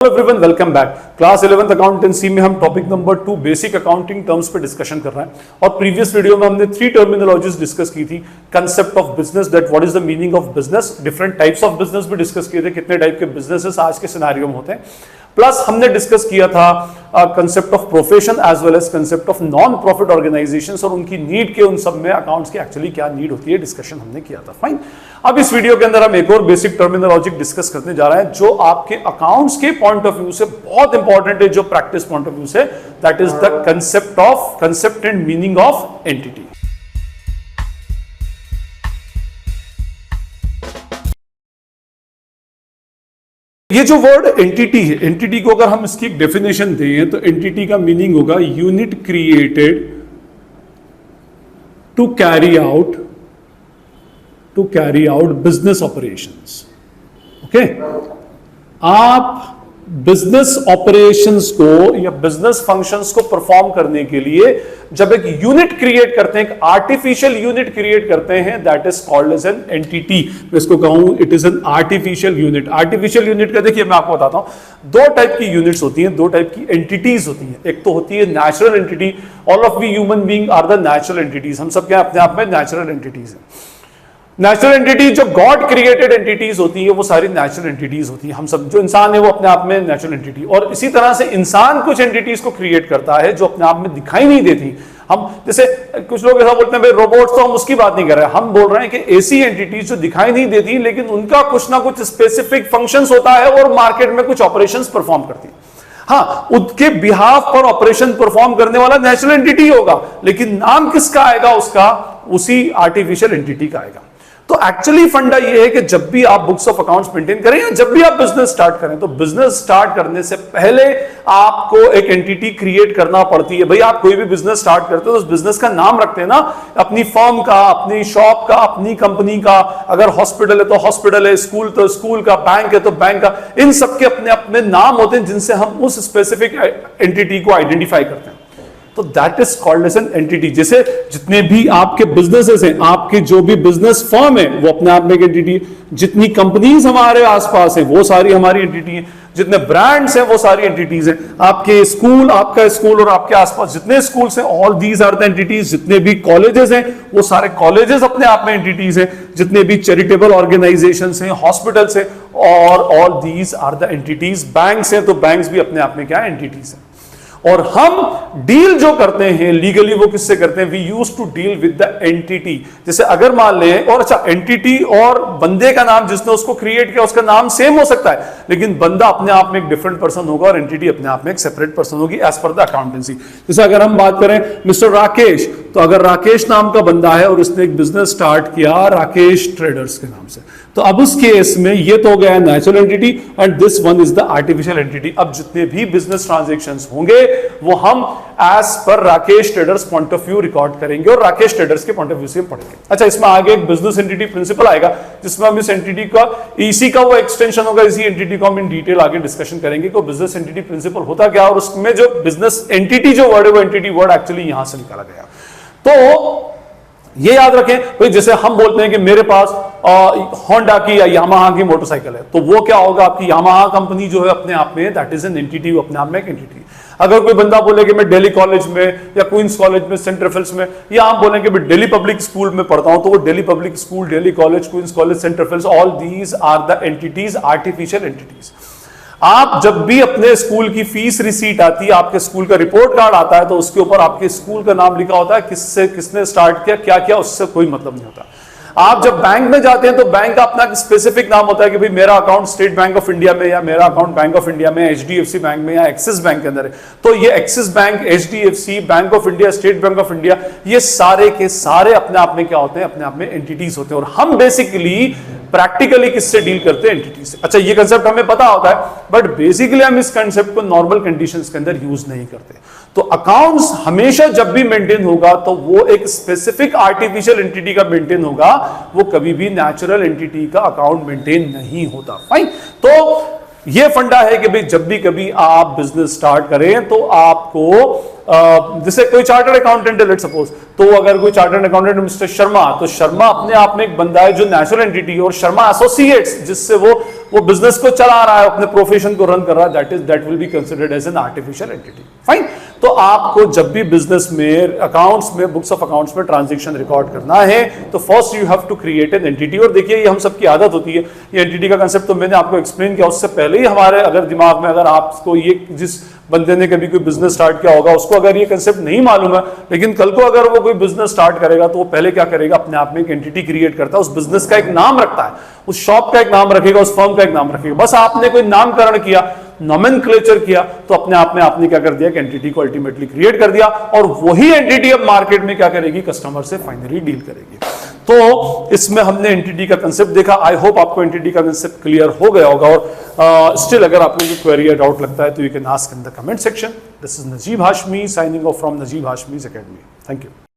Hello everyone, welcome back. Class 11th accountancy में हम topic number 2 basic accounting terms पे discussion कर रहे हैं और प्रीवियस वीडियो में हमने 3 टर्मिनोलॉजीज डिस्कस की थी। Concept of business, that what is the meaning of business, different types of business भी डिस्कस किए थे, कितने टाइप के बिजनेसेस आज के सिनेरियो में होते हैं। प्लस हमने डिस्कस किया था concept of profession as well as concept of non profit organisations और उनकी नीड के, उन सब में अकाउंट्स की एक्चुअली क्या नीड होती है, डिस्कशन हमने किया था। फाइन। अब इस वीडियो के अंदर हम एक और बेसिक टर्मिनोलॉजी डिस्कस करने जा रहे हैं जो आपके अकाउंट्स के पॉइंट ऑफ व्यू से बहुत इंपॉर्टेंट है, जो प्रैक्टिस पॉइंट ऑफ व्यू से, that is the concept and meaning of entity. ये जो वर्ड एंटिटी है, एंटिटी को अगर हम इसकी डेफिनेशन दें तो एंटिटी का मीनिंग होगा unit created to carry out business operations. Okay, आप बिजनेस ऑपरेशंस को या बिजनेस फंक्शंस को परफॉर्म करने के लिए जब एक यूनिट क्रिएट करते हैं, एक आर्टिफिशियल यूनिट क्रिएट करते हैं, that is called as an entity. मैं इसको कहूं it is an artificial unit. Artificial unit का देखिए मैं आपको बताता हूं, दो टाइप की यूनिट्स होती हैं, दो टाइप की एंटिटीज होती हैं। एक तो होती है natural entity, all of we human being are the natural entities. हम सब क्या अपने आप में नेचुरल एंटिटीज हैं। नेचुरल एंटिटी जो गॉड क्रिएटेड एंटिटीज होती है वो सारी नेचुरल एंटिटीज होती है। हम सब जो इंसान है वो अपने आप में नेचुरल एंटिटी, और इसी तरह से इंसान कुछ एंटिटीज को क्रिएट करता है जो अपने आप में दिखाई नहीं देती। हम जैसे कुछ लोग ऐसा बोलते हैं भाई रोबोट्स, तो हम उसकी बात नहीं कर रहे हैं, हम बोल रहे हैं कि ऐसी एंटिटीज जो दिखाई नहीं देती लेकिन उनका कुछ ना कुछ स्पेसिफिक फंक्शंस होता है और मार्केट में कुछ ऑपरेशंस परफॉर्म करती है। हाँ, उसके बिहाफ पर ऑपरेशन परफॉर्म करने वाला नेचुरल एंटिटी होगा, लेकिन नाम किसका आएगा, उसका उसी आर्टिफिशियल एंटिटी का आएगा। तो एक्चुअली फंडा ये है कि जब भी आप बुक्स ऑफ अकाउंट्स मेंटेन करें या जब भी आप बिजनेस स्टार्ट करें, तो बिजनेस स्टार्ट करने से पहले आपको एक एंटिटी क्रिएट करना पड़ती है। भाई आप कोई भी बिजनेस स्टार्ट करते हो तो उस बिजनेस का नाम रखते हैं ना, अपनी फर्म का, अपनी शॉप का, अपनी कंपनी का। अगर हॉस्पिटल है तो हॉस्पिटल है, स्कूल तो स्कूल का, बैंक है तो बैंक का। इन सबके अपने अपने नाम होते हैं जिनसे हम उस स्पेसिफिक एंटिटी को आइडेंटिफाई करते हैं। तो that is called as an entity. जैसे जितने भी आपके बिजनेसेस हैं, आपके जो भी बिजनेस फर्म है वो अपने आप में एक एंटिटी है। जितनी कंपनीज हमारे आसपास है वो सारी हमारी एंटिटी है। जितने ब्रांड्स हैं वो सारी एंटिटीज हैं। आपके स्कूल, आपका स्कूल और आपके आसपास जितने स्कूल्स हैं, all these are the entities. जितने भी कॉलेजेस हैं वो सारे कॉलेजेस अपने आप में एंटिटीज हैं। जितने भी चैरिटेबल ऑर्गेनाइजेशंस हैं, हॉस्पिटल्स हैं, और all these are the entities. Banks हैं तो बैंक्स भी अपने आप में क्या एंटिटीज हैं। और हम डील जो करते हैं लीगली वो किससे करते हैं, we use to deal with the entity. जैसे अगर मान लें, और अच्छा एंटिटी और बंदे का नाम जिसने उसको क्रिएट किया उसका नाम सेम हो सकता है, लेकिन बंदा अपने आप में एक डिफरेंट पर्सन होगा और एंटिटी अपने आप में एक सेपरेट पर्सन होगी एज पर द अकाउंटेंसी। जैसे अगर हम बात करें मिस्टर राकेश, तो अगर राकेश नाम का बंदा है और उसने एक बिजनेस स्टार्ट किया राकेश ट्रेडर्स के नाम से, तो अब उस केस में ये तो हो गया natural entity and this one is the artificial entity. अब जितने भी बिजनेस ट्रांजैक्शंस होंगे वो हम as per Rakesh traders point of view record करेंगे और राकेश ट्रेडर्स के पॉइंट ऑफ व्यू से पढ़ेंगे। अच्छा, इसमें आगे एक बिजनेस एंटिटी प्रिंसिपल आएगा जिसमें हम इस एंटिटी का, इसी का वो एक्सटेंशन होगा, इसी एंटिटी को हम इन डिटेल आगे डिस्कशन करेंगे कि बिजनेस एंटिटी प्रिंसिपल होता क्या, और उसमें जो बिजनेस एंटिटी जो वर्ड है वो एंटिटी वर्ड एक्चुअली यहां से निकाला गया। तो ये याद रखें भाई, जैसे हम बोलते हैं कि मेरे पास होंडा की या यामाहा की मोटरसाइकिल है, तो वो क्या होगा, आपकी यामाहा कंपनी जो है अपने आप में दैट इज एन एंटिटी, अपने आप में एक एंटिटी। अगर कोई बंदा बोले कि मैं दिल्ली कॉलेज में या क्वींस कॉलेज में, सेंट रेफल्स में, या आप बोलेंगे कि मैं दिल्ली पब्लिक स्कूल में पढ़ता हूं, तो वो Delhi public school, Delhi college, queens college, Saint Raffles, all these are the entities, artificial entities. आप जब भी अपने स्कूल की फीस रिसीट आती है, आपके स्कूल का रिपोर्ट कार्ड आता है, तो उसके ऊपर आपके स्कूल का नाम लिखा होता है, किससे किसने स्टार्ट किया, क्या किया, उससे कोई मतलब नहीं होता। आप जब बैंक में जाते हैं तो बैंक का अपना स्पेसिफिक नाम होता है कि भाई मेरा account state bank of India में, या मेरा अकाउंट बैंक ऑफ इंडिया में, एचडीएफसी बैंक में या एक्सिस बैंक के अंदर है। तो ये axis bank, HDFC, bank of India, state bank of India, ये सारे के सारे अपने आप में क्या होते हैं, अपने आप में एंटिटीज होते हैं। और हम बेसिकली प्रैक्टिकली किससे डील करते हैं, एंटिटी से। अच्छा, ये कंसेप्ट हमें पता होता है, बट बेसिकली हम इस कंसेप्ट को नॉर्मल कंडीशंस के अंदर यूज नहीं करते। तो अकाउंट्स हमेशा जब भी मेंटेन होगा तो वो एक स्पेसिफिक आर्टिफिशियल एंटिटी का मेंटेन होगा, वो कभी भी नेचुरल एंटिटी का अकाउंट मेंटेन नहीं होता। फाइन। तो ये फंडा है कि भाई जब भी कभी आप बिजनेस स्टार्ट करें तो आपको जैसे कोई चार्टर्ड अकाउंटेंट है लेट्स सपोज, तो अगर कोई चार्टर्ड अकाउंटेंट मिस्टर शर्मा, तो शर्मा अपने आप में एक बंदा है जो नेचुरल एंटिटी है, और शर्मा एसोसिएट्स जिससे वो बिजनेस को चला रहा है, अपने प्रोफेशन को रन कर रहा है, that will be considered as an artificial entity. Fine. तो आपको जब भी बिजनेस में अकाउंट्स में बुक्स ऑफ अकाउंट्स में ट्रांजैक्शन रिकॉर्ड करना है तो first you have to create an entity. और देखिए ये हम सबकी आदत होती है, ये एंटिटी का कंसेप्ट तो मैंने आपको एक्सप्लेन किया, उससे पहले ही हमारे अगर दिमाग में, अगर आपको ये जिस बंदे ने कभी कोई बिजनेस स्टार्ट किया होगा उसको अगर ये कंसेप्ट नहीं मालूम है, लेकिन कल को अगर वो कोई बिजनेस स्टार्ट करेगा तो वो पहले क्या करेगा, अपने आप में एक एंटिटी क्रिएट करता है, उस बिजनेस का एक नाम रखता है, उस शॉप का एक नाम रखेगा, उस फर्म का एक नाम रखेगा। बस आपने कोई नामकरण किया, नोमेनक्लेचर किया, तो अपने आप में आपने क्या कर दिया, एंटिटी को अल्टीमेटली क्रिएट कर दिया, और वही एंटिटी अब मार्केट में क्या करेगी, कस्टमर से फाइनली डील करेगी। तो इसमें हमने एंटिटी का कंसेप्ट देखा। आई होप आपको एंटिटी का कंसेप्ट क्लियर हो गया होगा, और स्टिल अगर आपको कोई क्वेरी या डाउट लगता है तो you can ask in the comment section. This is Najeeb Hashmi signing off from Najeeb Hashmi's academy. Thank you.